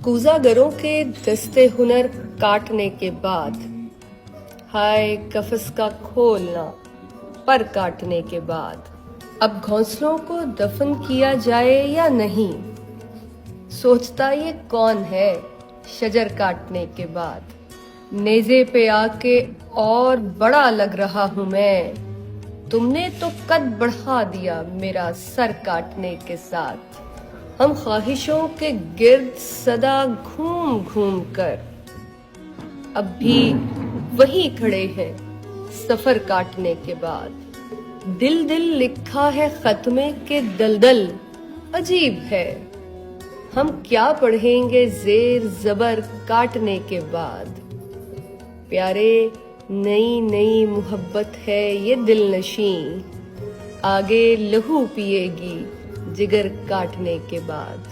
कूज़ागरों के दस्ते हुनर काटने के बाद, हाय कफस का खोलना पर काटने के बाद, अब घोंसलों को दफन किया जाए या नहीं, सोचता ये कौन है शजर काटने के बाद। नेज़े पे आके और बड़ा लग रहा हूं मैं, तुमने तो कद बढ़ा दिया मेरा सर काटने के साथ। हम ख्वाहिशों के गिर्द सदा घूम घूम कर अब भी वहीं खड़े हैं सफर काटने के बाद। दिल दिल लिखा है खत में के दलदल अजीब है, हम क्या पढ़ेंगे जेर जबर काटने के बाद। प्यारे नई नई मोहब्बत है ये दिल नशीं, आगे लहू पिएगी जिगर काटने के बाद।